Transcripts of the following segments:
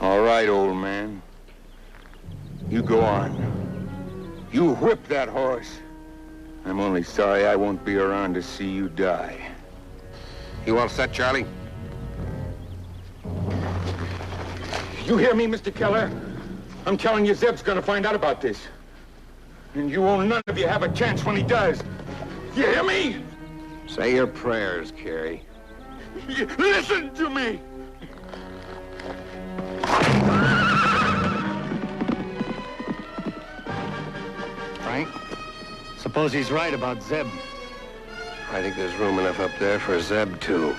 All right, old man. You go on. You whip that horse. I'm only sorry I won't be around to see you die. You all set, Charlie? You hear me, Mr. Keller? I'm telling you, Zeb's gonna find out about this. And you won't none of you have a chance when he does. You hear me? Say your prayers, Carrie. Listen to me! Frank, suppose he's right about Zeb. I think there's room enough up there for Zeb, too.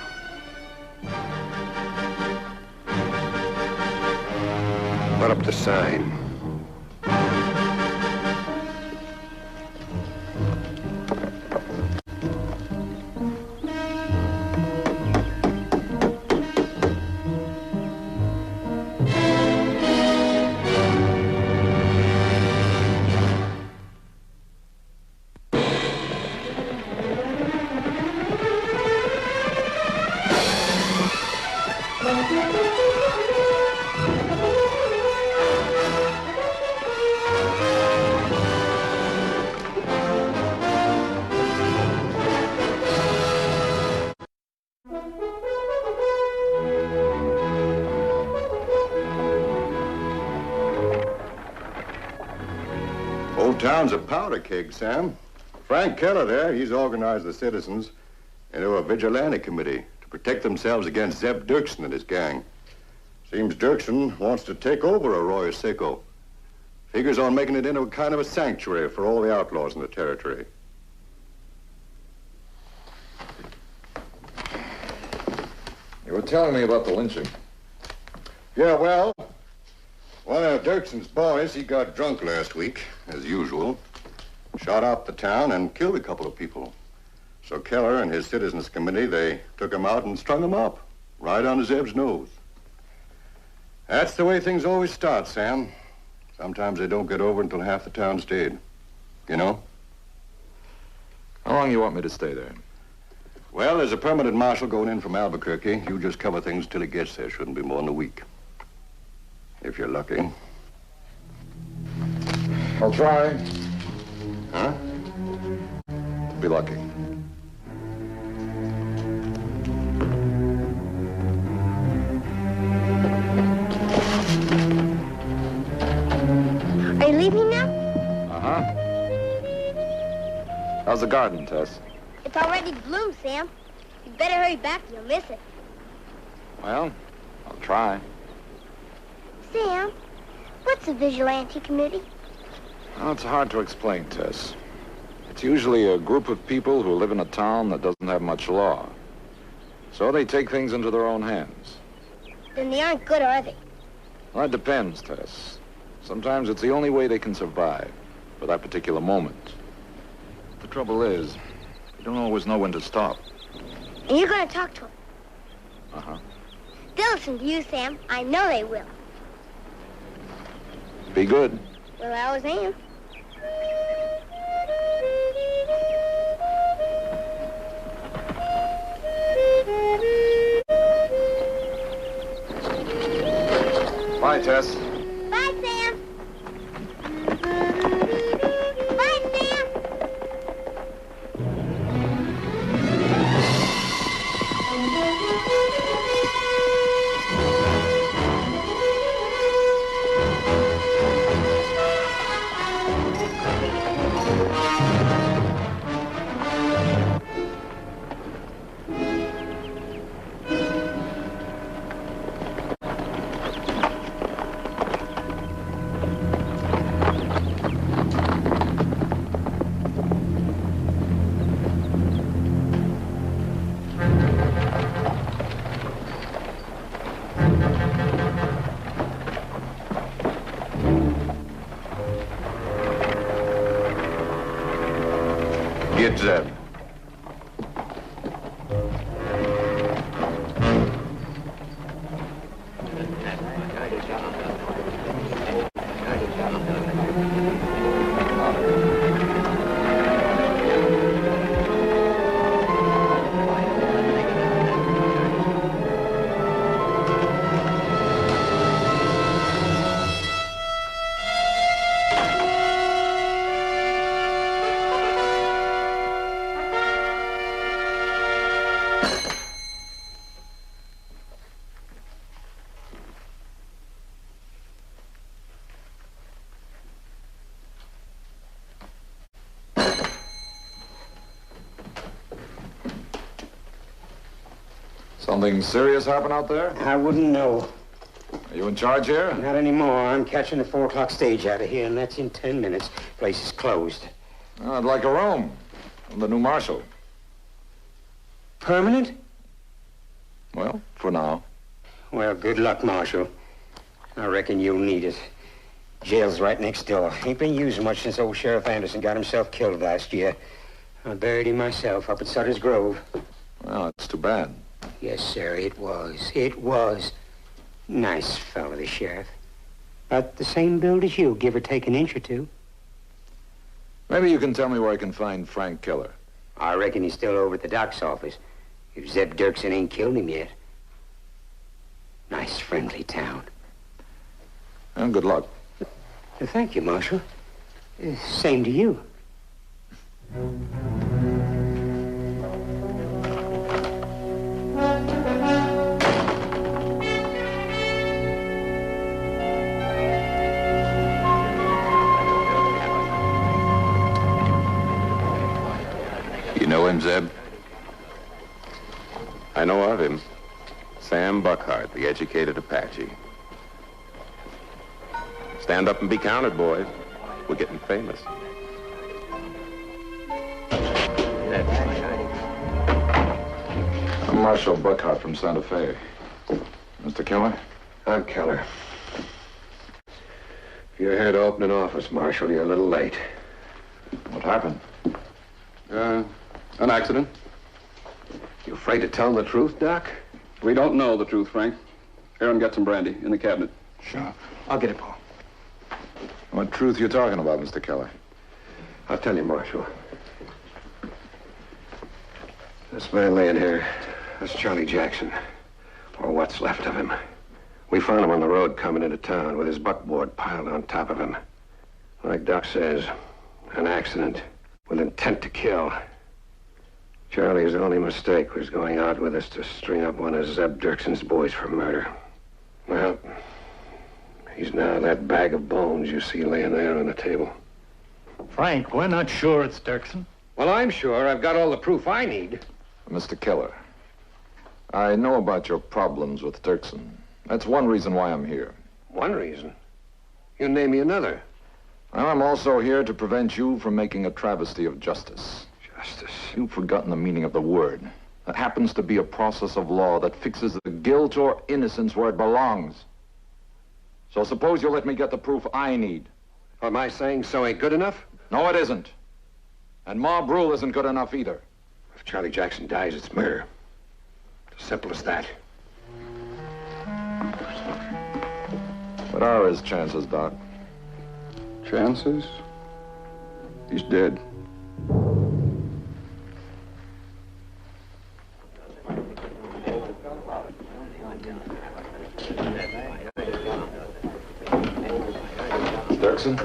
Put up the sign. Old town's a powder keg, Sam. Frank Keller there, he's organized the citizens into a vigilante committee to protect themselves against Zeb Dirksen and his gang. Seems Dirksen wants to take over Arroyo Seco. Figures on making it into a kind of a sanctuary for all the outlaws in the territory. You were telling me about the lynching. Yeah, well, one of Dirksen's boys, he got drunk last week, as usual. Shot up the town and killed a couple of people. So Keller and his citizens committee, they took him out and strung him up, right on Zeb's nose. That's the way things always start, Sam. Sometimes they don't get over until half the town's dead. You know? How long you want me to stay there? Well, there's a permanent marshal going in from Albuquerque. You just cover things till he gets there. Shouldn't be more than a week. If you're lucky. I'll try. Huh? Be lucky. Are you leaving now? Uh-huh. How's the garden, Tess? It's already bloomed, Sam. You better hurry back or you'll miss it. Well, I'll try. Sam, what's a vigilante committee? Well, it's hard to explain, Tess. It's usually a group of people who live in a town that doesn't have much law. So they take things into their own hands. Then they aren't good, are they? Well, that depends, Tess. Sometimes it's the only way they can survive for that particular moment. The trouble is, they don't always know when to stop. And you're going to talk to them. Uh-huh. They'll listen to you, Sam. I know they will. Be good. Well, I always am. Bye, Tess. Bye, Sam. Bye, Sam. Get Zeb. Something serious happen out there? I wouldn't know. Are you in charge here? Not anymore. I'm catching the 4 o'clock stage out of here, and that's in 10 minutes. Place is closed. Oh, I'd like a room. I'm the new marshal. Permanent? Well, for now. Well, good luck, Marshal. I reckon you'll need it. Jail's right next door. Ain't been used much since old Sheriff Anderson got himself killed last year. I buried him myself up at Sutter's Grove. Well, it's too bad. Yes, sir, it was. It was. Nice fellow, the sheriff. About the same build as you, give or take an inch or two. Maybe you can tell me where I can find Frank Killer. I reckon he's still over at the doc's office. If Zeb Dirksen ain't killed him yet. Nice, friendly town. And good luck. Thank you, Marshal. Same to you. You know him, Zeb? I know of him. Sam Buckhart, the educated Apache. Stand up and be counted, boys. We're getting famous. I'm Marshal Buckhart from Santa Fe. Mr. Killer? I'm Keller. If you're here to open an office, Marshal, you're a little late. What happened? An accident. You afraid to tell the truth, Doc? We don't know the truth, Frank. Aaron got some brandy in the cabinet. Sure. I'll get it, Paul. What truth you talking about, Mr. Keller? I'll tell you, Marshal. This man laying here, that's Charlie Jackson, or what's left of him. We found him on the road coming into town with his buckboard piled on top of him. Like Doc says, an accident with intent to kill. Charlie's only mistake was going out with us to string up one of Zeb Dirksen's boys for murder. Well, he's now that bag of bones you see laying there on the table. Frank, we're not sure it's Dirksen. Well, I'm sure I've got all the proof I need. Mr. Keller, I know about your problems with Dirksen. That's one reason why I'm here. One reason? You name me another. And I'm also here to prevent you from making a travesty of justice. Justice? You've forgotten the meaning of the word. That happens to be a process of law that fixes the guilt or innocence where it belongs. So suppose you let me get the proof I need. Am I saying so ain't good enough? No, it isn't. And mob rule isn't good enough either. If Charlie Jackson dies, it's murder. It's as simple as that. What are his chances, Doc? Chances? He's dead. Dirksen?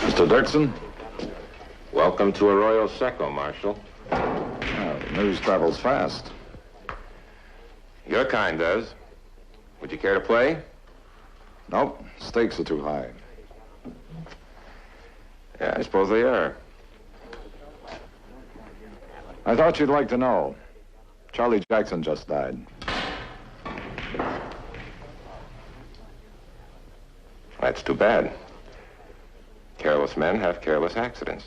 Mr. Dirksen? Welcome to Arroyo Seco, Marshal. Well, news travels fast. Your kind does. Would you care to play? Nope, stakes are too high. Yeah, I suppose they are. I thought you'd like to know. Charlie Jackson just died. That's too bad. Careless men have careless accidents.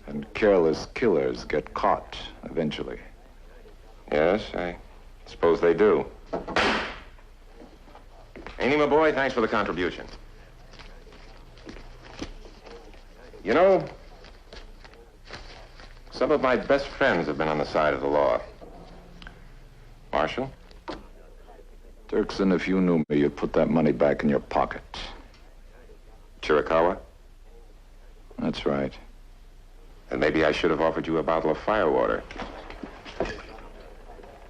And careless killers get caught eventually. Yes, I suppose they do. Andy, my boy, thanks for the contribution. You know, some of my best friends have been on the side of the law. Marshal? Dirksen, if you knew me, you'd put that money back in your pocket. Chiricahua? That's right. And maybe I should have offered you a bottle of firewater.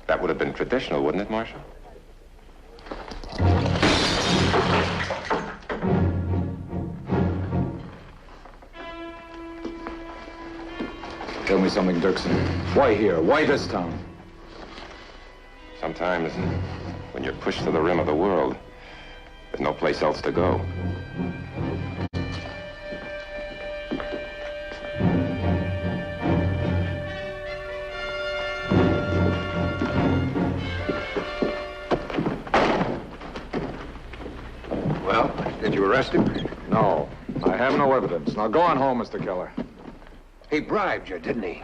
That would have been traditional, wouldn't it, Marshal? Tell me something, Dirksen. Why here? Why this town? Sometimes, when you're pushed to the rim of the world, there's no place else to go. Did you arrest him? No, I have no evidence. Now go on home, Mr. Keller. He bribed you, didn't he?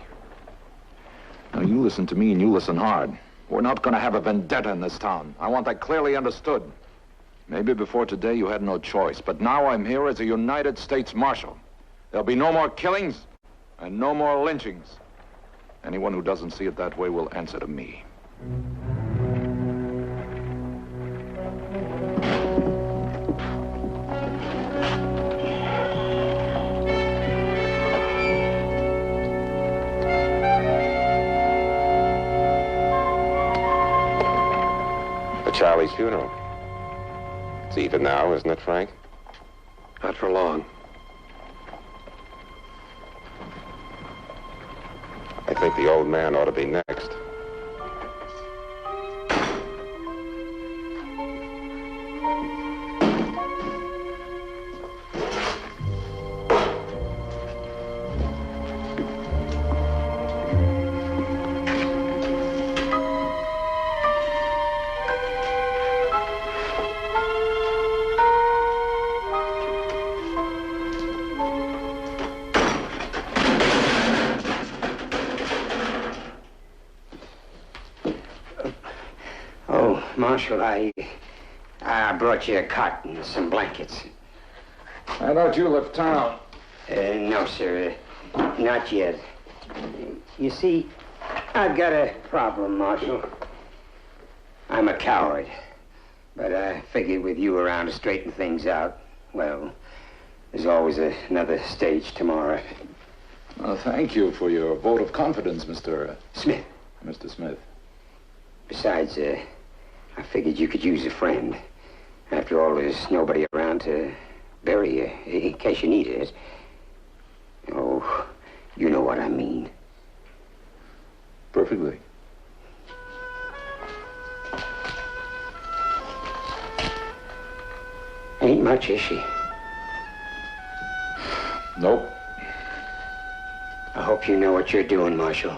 Now you listen to me and you listen hard. We're not going to have a vendetta in this town. I want that clearly understood. Maybe before today you had no choice, but now I'm here as a United States Marshal. There'll be no more killings and no more lynchings. Anyone who doesn't see it that way will answer to me. Charlie's funeral. It's even now, isn't it, Frank? Not for long. I think the old man ought to be next. Marshal, I brought you a cot and some blankets. I thought you left town. No, sir. Not yet. You see, I've got a problem, Marshal. I'm a coward. But I figured with you around to straighten things out, well, there's always another stage tomorrow. Well, thank you for your vote of confidence, Mr. Smith. Mr. Smith. Besides, I figured you could use a friend. After all, there's nobody around to bury you, in case you needed it. Oh, you know what I mean. Perfectly. Ain't much, is she? Nope. I hope you know what you're doing, Marshal.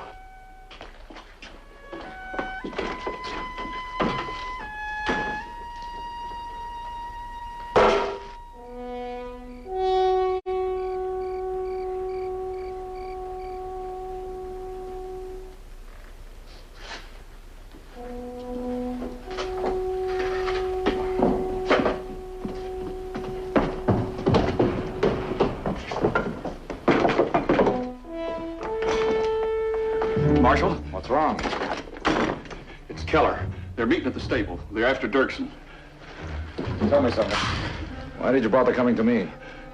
Marshal? What's wrong? It's Keller. They're meeting at the stable. They're after Dirksen. Tell me something. Why did you bother coming to me?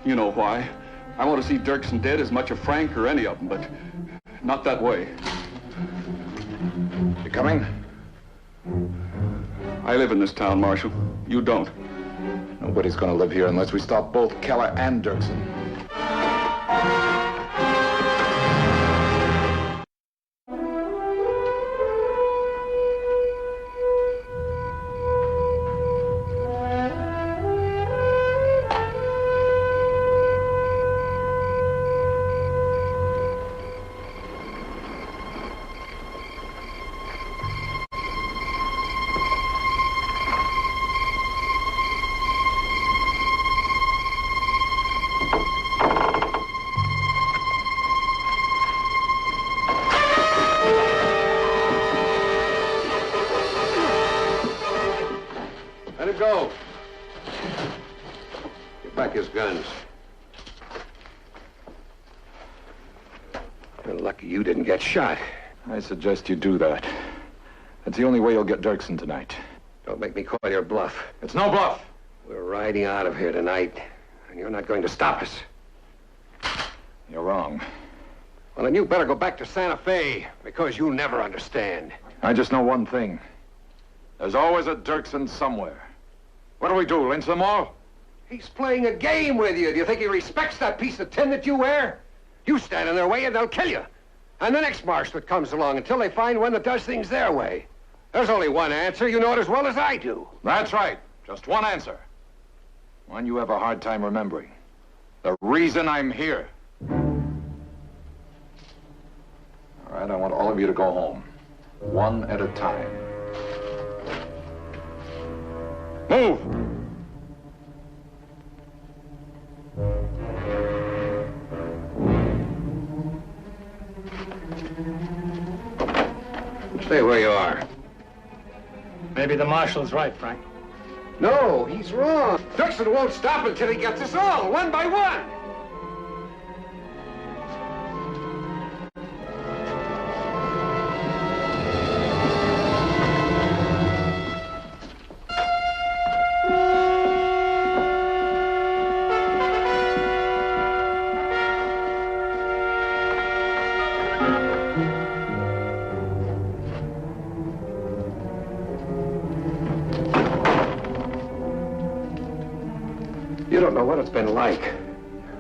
You know why. I want to see Dirksen dead as much of Frank or any of them, but not that way. You coming? I live in this town, Marshal. You don't. Nobody's going to live here unless we stop both Keller and Dirksen. Let him go. Give back his guns. You're lucky you didn't get shot. I suggest you do that. That's the only way you'll get Dirksen tonight. Don't make me call your bluff. It's no bluff. We're riding out of here tonight, and you're not going to stop us. You're wrong. Well, then you better go back to Santa Fe, because you'll never understand. I just know one thing. There's always a Dirksen somewhere. What do we do, lynch them all? He's playing a game with you. Do you think he respects that piece of tin that you wear? You stand in their way and they'll kill you. And the next marsh that comes along until they find one that does things their way. There's only one answer. You know it as well as I do. That's right. Just one answer. One you have a hard time remembering. The reason I'm here. All right, I want all of you to go home. One at a time. Move! Stay where you are. Maybe the marshal's right, Frank. No, he's wrong. Dirksen won't stop until he gets us all, one by one. You don't know what it's been like.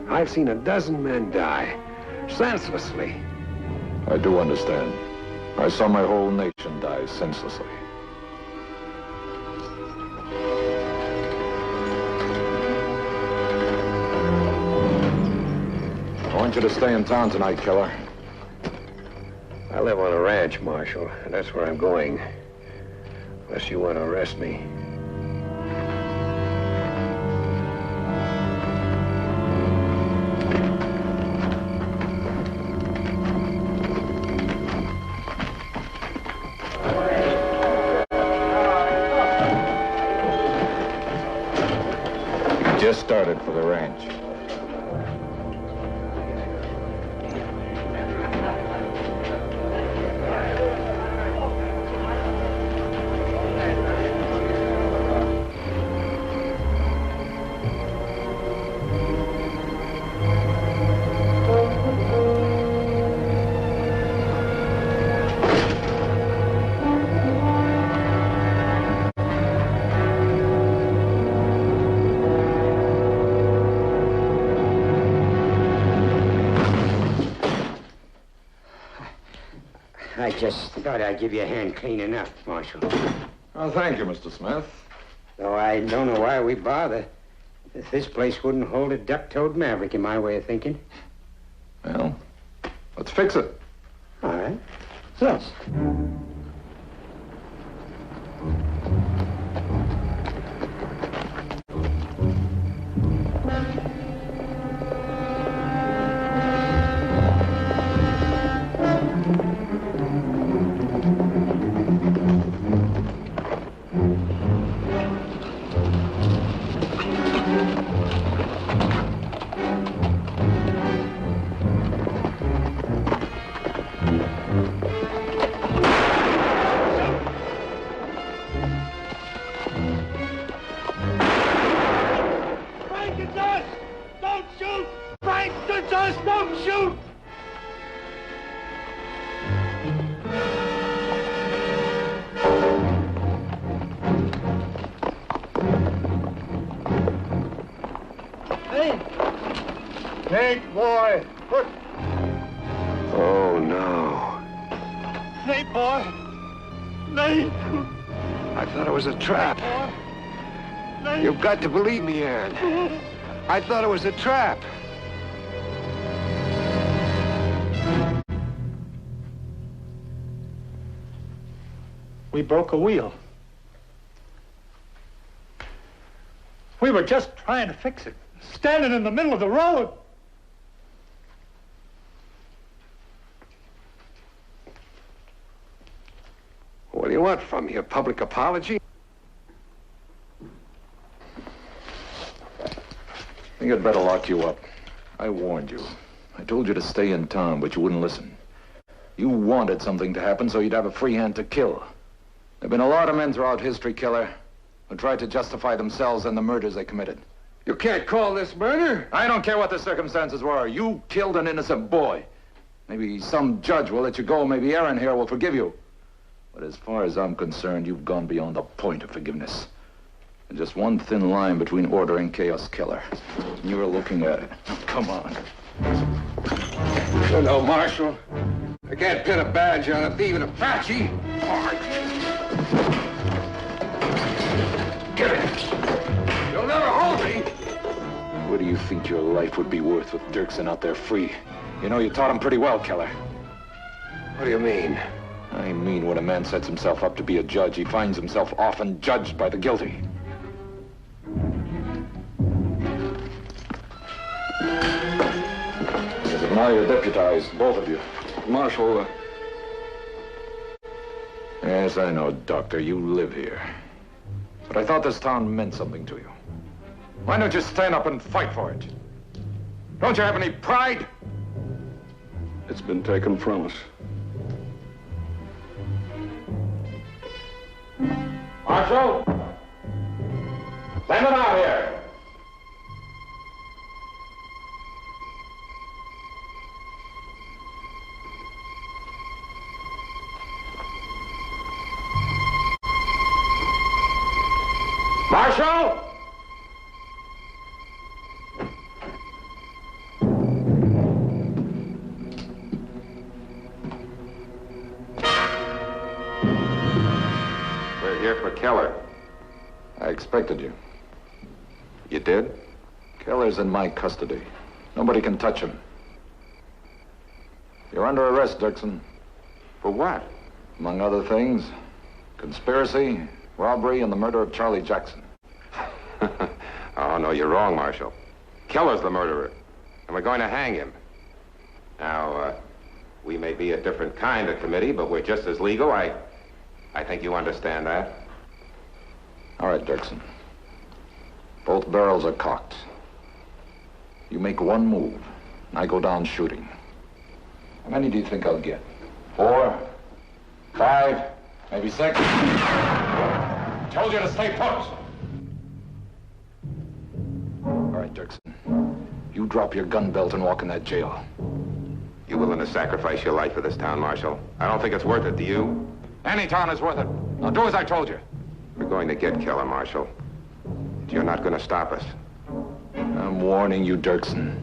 I've seen a dozen men die, senselessly. I do understand. I saw my whole nation die senselessly. I want you to stay in town tonight, Killer. I live on a ranch, Marshal, and that's where I'm going. Unless you want to arrest me. Just started for the ranch. I just thought I'd give you a hand cleaning up, Marshal. Oh, thank you, Mr. Smith. Though I don't know why we bother. This place wouldn't hold a duck-toed maverick, in my way of thinking. Well, let's fix it. All right. Yes. Nate, boy. Oh, no. Nate, boy. Nate. I thought it was a trap. Nate. You've got to believe me, Aaron. I thought it was a trap. We broke a wheel. We were just trying to fix it. Standing in the middle of the road. What do you want from me? A public apology? I think I'd better lock you up. I warned you. I told you to stay in town, but you wouldn't listen. You wanted something to happen so you'd have a free hand to kill. There've been a lot of men throughout history, Killer, who tried to justify themselves and the murders they committed. You can't call this murder. I don't care what the circumstances were. You killed an innocent boy. Maybe some judge will let you go. Maybe Aaron here will forgive you. But as far as I'm concerned, you've gone beyond the point of forgiveness. There's just one thin line between order and chaos, Killer. And you're looking at it. Come on. No, Marshal. I can't pin a badge on a thieving Apache. Get it. You'll never hold me. What do you think your life would be worth with Dirksen out there free? You know, you taught him pretty well, Killer. What do you mean? I mean, when a man sets himself up to be a judge, he finds himself often judged by the guilty. Because now you're deputized, both of you. Marshal, Yes, I know, Doctor. You live here. But I thought this town meant something to you. Why don't you stand up and fight for it? Don't you have any pride? It's been taken from us. Marshal! Send them out here! Marshal! We're here for Keller. I expected you. You did? Keller's in my custody. Nobody can touch him. You're under arrest, Dirksen. For what? Among other things, conspiracy, robbery, and the murder of Charlie Jackson. Oh, no, you're wrong, Marshal. Keller's the murderer, and we're going to hang him. Now, we may be a different kind of committee, but we're just as legal. I think you understand that. All right, Dirksen. Both barrels are cocked. You make one move, and I go down shooting. How many do you think I'll get? 4, 5, maybe 6? Told you to stay put. All right, Dirksen. You drop your gun belt and walk in that jail. You willing to sacrifice your life for this town, Marshal? I don't think it's worth it, do you? Any town is worth it. Now do as I told you. We're going to get Keller, Marshal. You're not going to stop us. I'm warning you, Dirksen.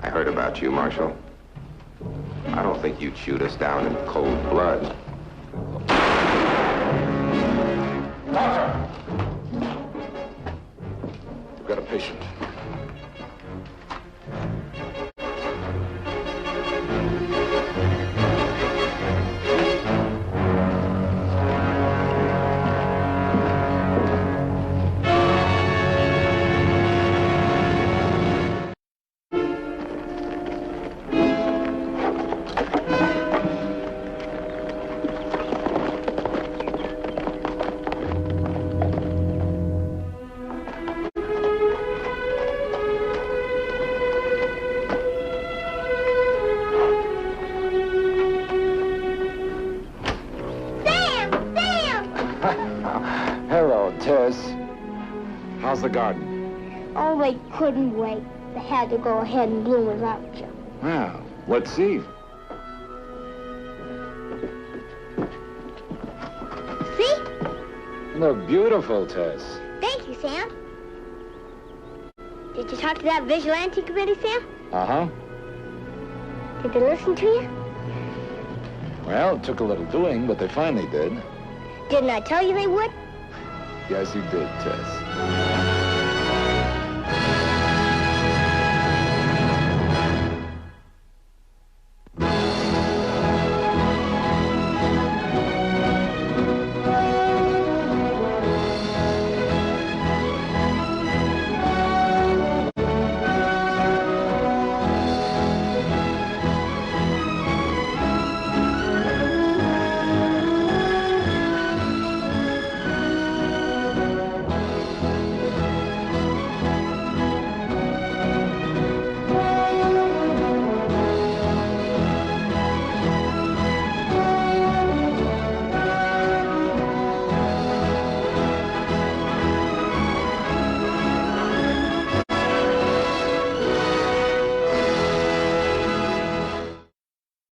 I heard about you, Marshal. I don't think you'd shoot us down in cold blood. Doctor! You've got a patient. Hello, Tess. How's the garden? Oh, they couldn't wait. They had to go ahead and bloom without you. Well, let's see. See? They're beautiful, Tess. Thank you, Sam. Did you talk to that vigilante committee, Sam? Uh-huh. Did they listen to you? Well, it took a little doing, but they finally did. Didn't I tell you they would? Yes, you did, Tess.